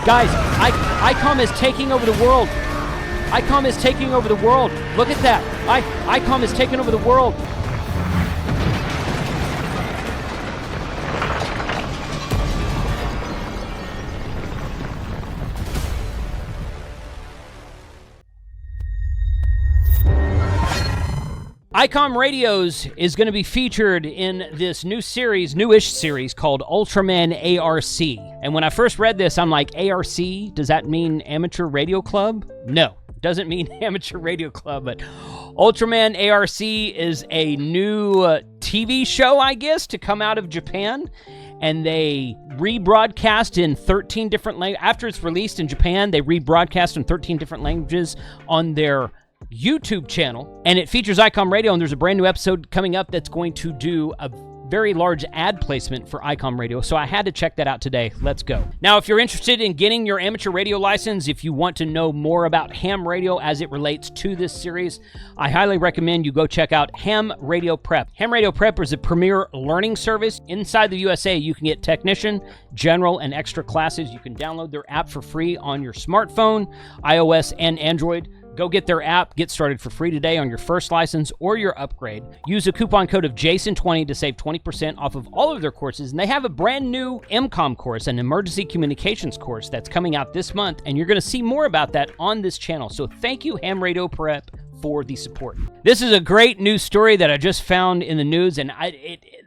Guys, ICOM is taking over the world. ICOM is taking over the world. Look at that. ICOM is taking over the world. ICOM Radios is going to be featured in this newish series called Ultraman ARC. And when I first read this, I'm like, ARC? Does that mean Amateur Radio Club? No, it doesn't mean Amateur Radio Club, but Ultraman ARC is a new TV show, I guess, to come out of Japan. And they rebroadcast in 13 different languages. After it's released in Japan, they rebroadcast in 13 different languages on their YouTube channel, and it features ICOM Radio, and there's a brand new episode coming up that's going to do a very large ad placement for ICOM Radio, so I had to check that out today. Let's go. Now, if you're interested in getting your amateur radio license, if you want to know more about ham radio as it relates to this series, I highly recommend you go check out Ham Radio Prep. Ham Radio Prep is a premier learning service. Inside the USA, you can get technician, general, and extra classes. You can download their app for free on your smartphone, iOS, and Android. Go get their app, get started for free today on your first license or your upgrade. Use a coupon code of JASON20 to save 20% off of all of their courses. And they have a brand new MCOM course, an emergency communications course that's coming out this month. And you're going to see more about that on this channel. So thank you, Ham Radio Prep, for the support. This is a great news story that I just found in the news, and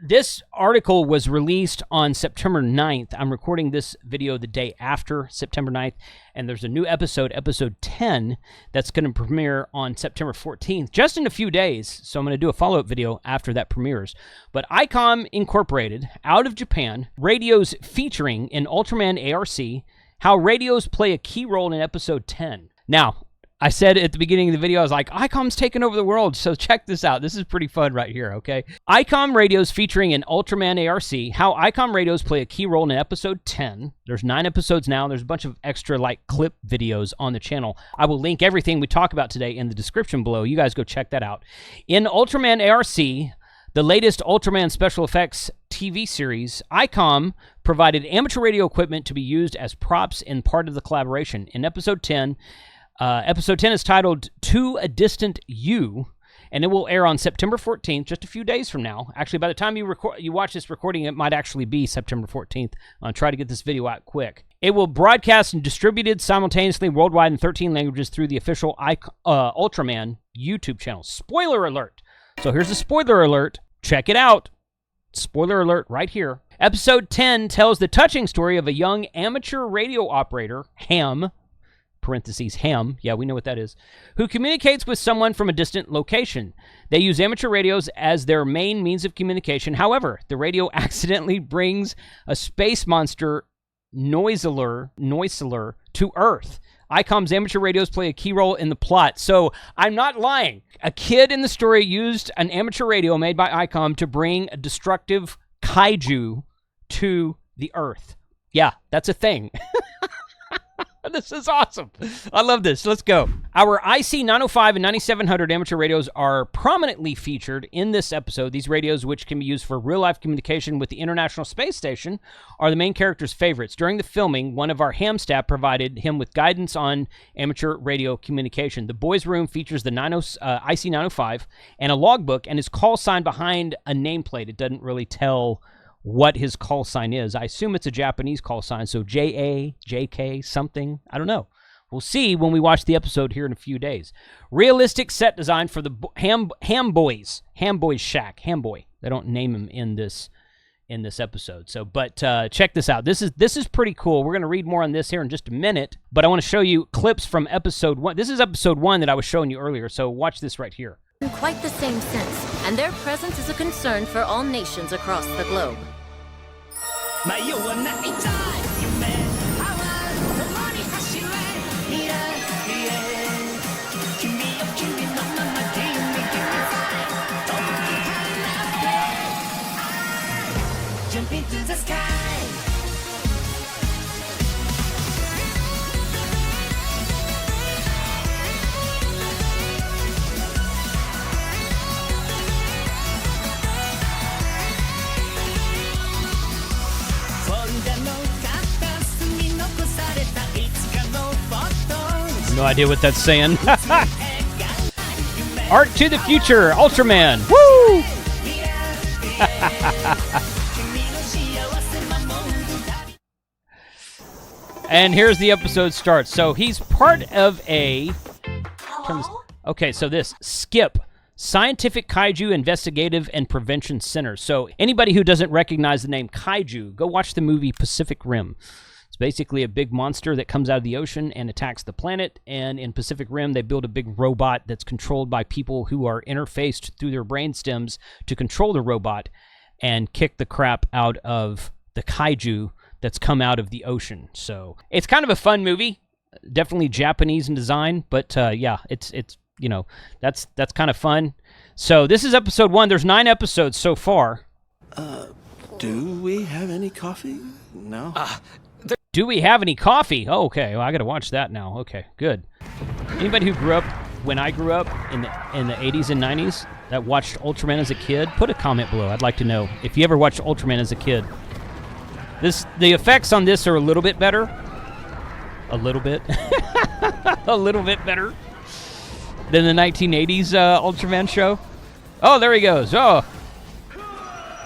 this article was released on September 9th. I'm recording this video the day after September 9th, and there's a new episode 10, that's going to premiere on September 14th, just in a few days, so I'm going to do a follow-up video after that premieres. But ICOM Incorporated, out of Japan, radios featuring in Ultraman ARC, how radios play a key role in episode 10. Now, I said at the beginning of the video, I was like, ICOM's taking over the world, so check this out. This is pretty fun right here, okay? ICOM Radios featuring in Ultraman ARC, how ICOM Radios play a key role in episode 10. There's 9 episodes now, and there's a bunch of extra, clip videos on the channel. I will link everything we talk about today in the description below. You guys go check that out. In Ultraman ARC, the latest Ultraman special effects TV series, ICOM provided amateur radio equipment to be used as props in part of the collaboration. In episode 10, episode 10 is titled To a Distant You, and it will air on September 14th, just a few days from now. Actually, by the time you watch this recording, it might actually be September 14th. I'll try to get this video out quick. It will broadcast and distributed simultaneously worldwide in 13 languages through the official Ultraman YouTube channel. Spoiler alert! So here's a spoiler alert. Check it out. Spoiler alert right here. Episode 10 tells the touching story of a young amateur radio operator, Ham, parentheses, Ham, yeah, we know what that is, who communicates with someone from a distant location. They use amateur radios as their main means of communication. However, the radio accidentally brings a space monster, Noiseler, to Earth. ICOM's amateur radios play a key role in the plot. So, I'm not lying. A kid in the story used an amateur radio made by ICOM to bring a destructive kaiju to the Earth. Yeah, that's a thing. This is awesome. I love this. Let's go. Our IC905 and 9700 amateur radios are prominently featured in this episode. These radios, which can be used for real-life communication with the International Space Station, are the main character's favorites. During the filming, one of our ham staff provided him with guidance on amateur radio communication. The boys' room features the IC905 and a logbook and his call sign behind a nameplate. It doesn't really tell what his call sign is. I assume it's a Japanese call sign, so JA, JK, something. I don't know. We'll see when we watch the episode here in a few days. Realistic set design for the Ham Boys Shack. Ham Boy. They don't name him in this episode. So, but check this out. This is pretty cool. We're going to read more on this here in just a minute, but I want to show you clips from episode 1. This is episode 1 that I was showing you earlier, so watch this right here. In quite the same sense, and their presence is a concern for all nations across the globe. Jump into the sky. No idea what that's saying. Art to the future, Ultraman. Woo! And here's the episode starts. So he's part of a... Okay, so this, SKIP, Scientific Kaiju Investigative and Prevention Center. So anybody who doesn't recognize the name Kaiju, go watch the movie Pacific Rim. It's basically a big monster that comes out of the ocean and attacks the planet. And in Pacific Rim, they build a big robot that's controlled by people who are interfaced through their brain stems to control the robot and kick the crap out of the kaiju that's come out of the ocean. So it's kind of a fun movie, definitely Japanese in design, but yeah, it's you know, that's kind of fun. So this is episode 1. There's 9 episodes so far. Do we have any coffee? No. Do we have any coffee? Oh, okay. Well, I got to watch that now. Okay, good. Anybody who grew up when I grew up in the 80s and 90s that watched Ultraman as a kid, put a comment below. I'd like to know if you ever watched Ultraman as a kid. The effects on this are a little bit better. A little bit. A little bit better than the 1980s Ultraman show. Oh, there he goes. Oh.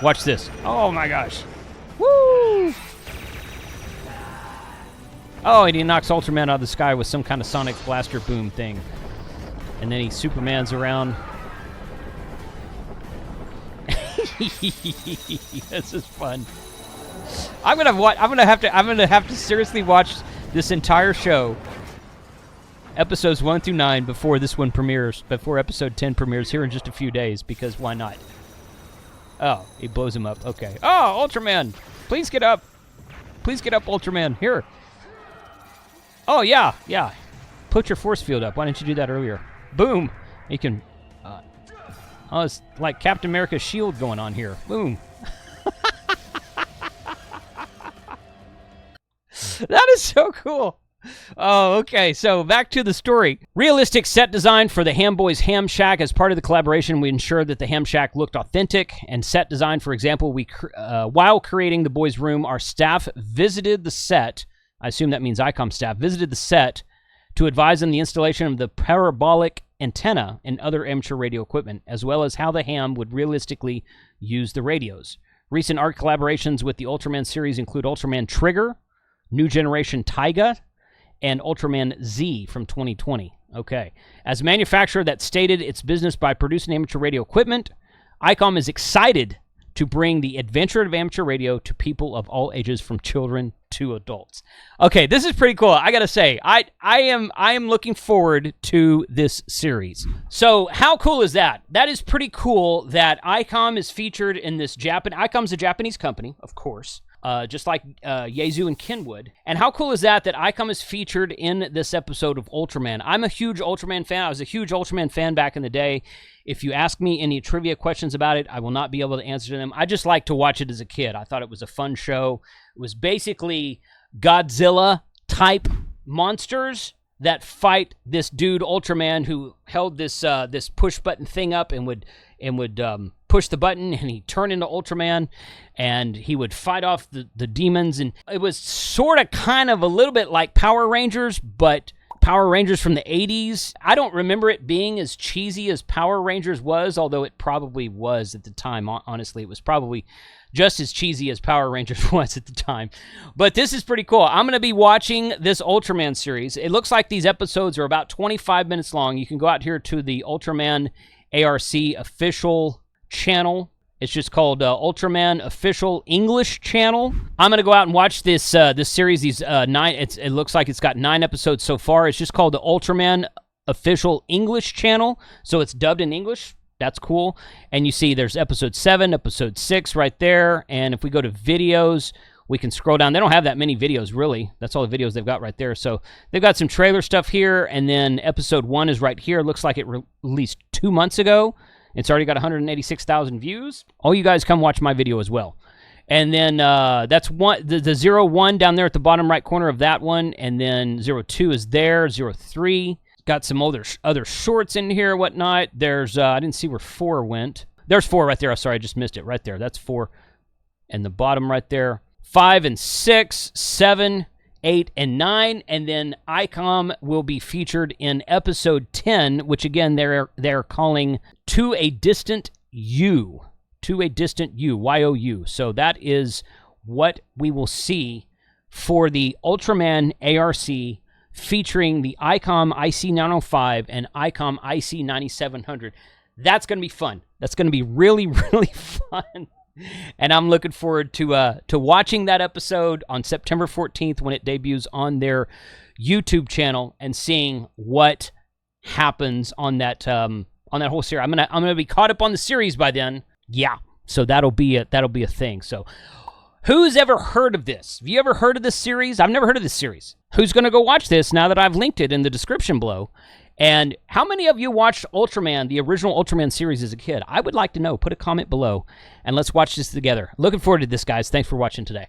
Watch this. Oh, my gosh. Woo! Oh, and he knocks Ultraman out of the sky with some kind of sonic blaster boom thing. And then he Supermans around. This is fun. I'm gonna have to seriously watch this entire show, episodes 1 through 9, before this one premieres, before episode 10 premieres here in just a few days, because why not? Oh, he blows him up. Okay. Oh, Ultraman, please get up. Please get up, Ultraman. Here. Oh, yeah. Put your force field up. Why didn't you do that earlier? Boom. You can... oh, it's like Captain America's shield going on here. Boom. That is so cool. Oh, okay. So back to the story. Realistic set design for the Ham Boys Ham Shack. As part of the collaboration, we ensured that the Ham Shack looked authentic. And set design, for example, while creating the boys' room, our staff visited the set. I assume that means ICOM staff visited the set to advise on the installation of the parabolic antenna and other amateur radio equipment, as well as how the Ham would realistically use the radios. Recent art collaborations with the Ultraman series include Ultraman Trigger, New Generation Taiga, and Ultraman Z from 2020. Okay. As a manufacturer that stated its business by producing amateur radio equipment, ICOM is excited to bring the adventure of amateur radio to people of all ages, from children to adults. Okay, this is pretty cool. I gotta say, I am looking forward to this series. So how cool is that? That is pretty cool that ICOM is featured in this ICOM's a Japanese company, of course. Just like Yaesu and Kenwood. And how cool is that ICOM is featured in this episode of Ultraman? I'm a huge Ultraman fan. I was a huge Ultraman fan back in the day. If you ask me any trivia questions about it, I will not be able to answer them. I just like to watch it as a kid. I thought it was a fun show. It was basically Godzilla-type monsters that fight this dude Ultraman who held this this push-button thing up and would push the button, and he'd turn into Ultraman, and he would fight off the demons. And it was sort of kind of a little bit like Power Rangers, but Power Rangers from the 80s. I don't remember it being as cheesy as Power Rangers was, although it probably was at the time. Honestly, it was probably just as cheesy as Power Rangers was at the time. But this is pretty cool. I'm going to be watching this Ultraman series. It looks like these episodes are about 25 minutes long. You can go out here to the Ultraman ARC official channel. It's just called Ultraman Official English Channel. I'm gonna go out and watch this series. These 9. It looks like it's got 9 episodes so far. It's just called the Ultraman Official English Channel, so it's dubbed in English. That's cool. And you see, there's episode 7, episode 6 right there. And if we go to videos, we can scroll down. They don't have that many videos, really. That's all the videos they've got right there. So they've got some trailer stuff here, and then episode 1 is right here. It looks like it released 2 months ago. It's already got 186,000 views. All you guys come watch my video as well. And then that's the 01 down there at the bottom right corner of that one. And then 02 is there. 03. Got some other shorts in here, whatnot. There's, I didn't see where 4 went. There's 4 right there. Oh, sorry, I just missed it right there. That's 4. And the bottom right there. 5 and 6, 7, 8, and 9, and then ICOM will be featured in episode 10, which again they're calling To a Distant You. To a Distant You, Y-O-U. So that is what we will see for the Ultraman ARC featuring the ICOM IC905 and ICOM IC9700. That's going to be fun. That's going to be really, really fun. And I'm looking forward to watching that episode on September 14th when it debuts on their YouTube channel and seeing what happens on that whole series. I'm gonna be caught up on the series by then. Yeah, so that'll be a thing. So, who's ever heard of this? Have you ever heard of this series? I've never heard of this series. Who's gonna go watch this now that I've linked it in the description below? And how many of you watched Ultraman, the original Ultraman series as a kid? I would like to know. Put a comment below, and let's watch this together. Looking forward to this, guys. Thanks for watching today.